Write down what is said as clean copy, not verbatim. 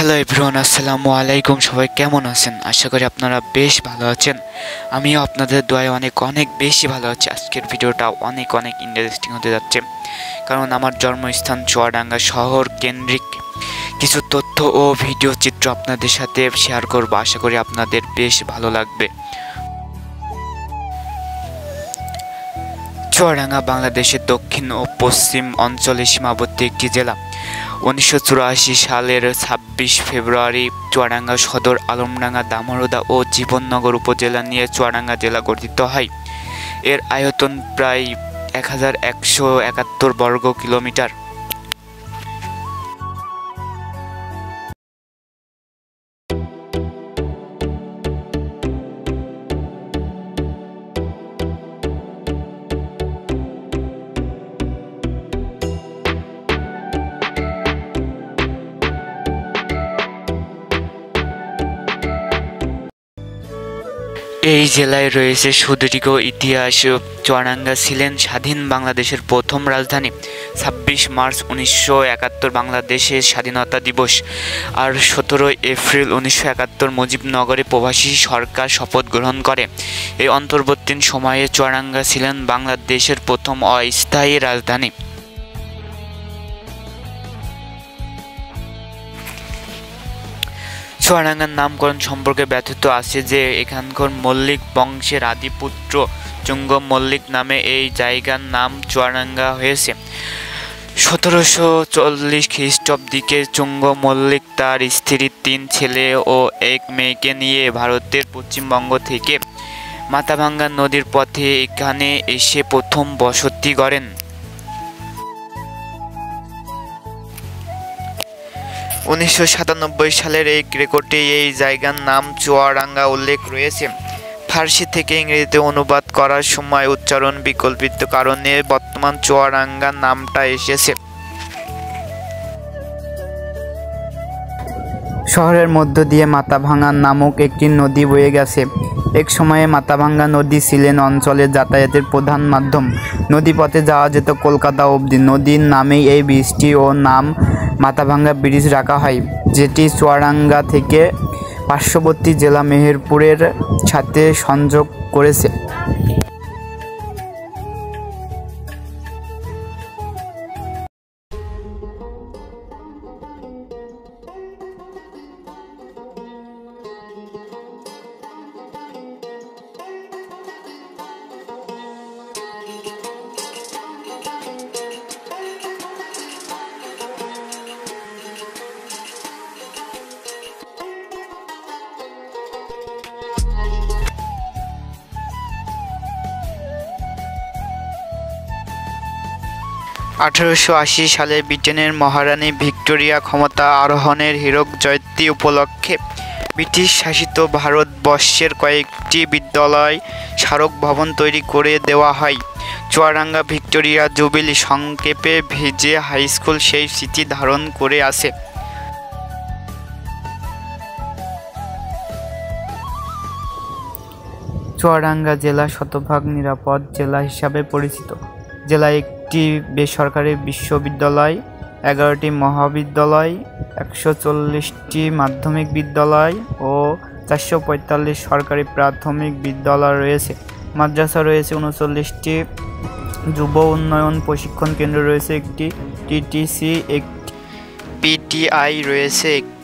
Hello everyone, আসসালামু আলাইকুম। সবাই কেমন আছেন? আশা করি আপনারা বেশ ভালো আছেন। আমিও আপনাদের দোয়ায় অনেক বেশি ভালো আছি। আজকের ভিডিওটা অনেক ইন্টারেস্টিং হতে যাচ্ছে, কারণ আমার জন্মস্থান চুয়াডাঙ্গা শহর কেন্দ্রিক কিছু তথ্য ও ভিডিও চিত্র আপনাদের সাথে শেয়ার করব। আশা করি আপনাদের বেশ ভালো লাগবে। চুয়াডাঙ্গা বাংলাদেশের দক্ষিণ ও পশ্চিম অঞ্চলে সীমাবদ্ধ একটি জেলা। 1984 সালের 26 ফেব্রুয়ারি চুয়াডাঙ্গা সদর, আলমডাঙ্গা, দামোড়া ও জীবননগর উপজেলা নিয়ে চুয়াডাঙ্গা জেলা গঠিত হয়। এর আয়তন প্রায় 1171 বর্গ কিলোমিটার। এই জেলায় রয়েছে সুদীর্ঘ ইতিহাস। চুয়াডাঙ্গা ছিলেন স্বাধীন বাংলাদেশের প্রথম রাজধানী। 26 মার্চ 1971 বাংলাদেশের স্বাধীনতা দিবস, আর 17 এপ্রিল 1971 মুজিবনগরে প্রবাসী সরকার শপথ গ্রহণ করে। এই অন্তর্বর্তী সময়ে চুয়াডাঙ্গা ছিলেন বাংলাদেশের প্রথম অস্থায়ী রাজধানী। চুয়াডাঙ্গার নামকরণ সম্পর্কে ব্যথিত আছে যে এখানকার মল্লিক বংশের আদিপুত্র চুঙ্গ মল্লিক নামে এই জায়গার নাম চুয়াডাঙ্গা হয়েছে। 1740 খ্রিস্টাব্দে চুঙ্গ মল্লিক তার স্ত্রী, 3 ছেলে ও 1 মেয়েকে নিয়ে ভারতের পশ্চিমবঙ্গ থেকে মাথাভাঙ্গা নদীর পথে এখানে এসে প্রথম বসতি গড়েন। 1997 সালের এই রেকর্ডে এই জায়গার নাম চুয়াডাঙ্গা উল্লেখ রয়েছে। ফার্সি থেকে ইংরেজিতে অনুবাদ করার সময় উচ্চারণ বিকল্পিত কারণে বর্তমান চুয়াডাঙ্গা নামটা এসেছে। শহরের মধ্য দিয়ে মাথাভাঙ্গা নামক একটি নদী বয়ে গেছে। এক সময়ে মাথাভাঙ্গা নদী ছিলেন অঞ্চলের যাতায়াতের প্রধান মাধ্যম। নদীপথে যাওয়া যেত কলকাতা অবধি। নদীর নামেই এই ব্রিজটি ও নাম মাথাভাঙ্গা ব্রিজ রাখা হয়, যেটি চুয়াডাঙ্গা থেকে পার্শ্ববর্তী জেলা মেহেরপুরের সাথে সংযোগ করেছে। (1880 সালে ব্রিটেনের মহারানী ভিক্টোরিয়া ক্ষমতা আরোহণের হীরক জয়ন্তী উপলক্ষে ব্রিটিশ শাসিত ভারতবর্ষের কয়েকটি বিদ্যালয় স্মারক ভবন তৈরি করে দেওয়া হয়। চুয়াডাঙ্গা ভিক্টোরিয়া জুবিলি, সংক্ষেপে ভিজে হাই স্কুল, সেই স্মৃতি ধারণ করে আছে। চুয়াডাঙ্গা জেলা শতভাগ নিরাপদ জেলা হিসাবে পরিচিত। জেলায় একটি বেসরকারি বিশ্ববিদ্যালয়, 11টি মহাবিদ্যালয়, 140টি মাধ্যমিক বিদ্যালয় ও 445 সরকারি প্রাথমিক বিদ্যালয় রয়েছে। মাদ্রাসা রয়েছে 39টি, যুব উন্নয়ন প্রশিক্ষণ কেন্দ্র রয়েছে একটি, টিটিসি একটি, পিটিআই রয়েছে একটি।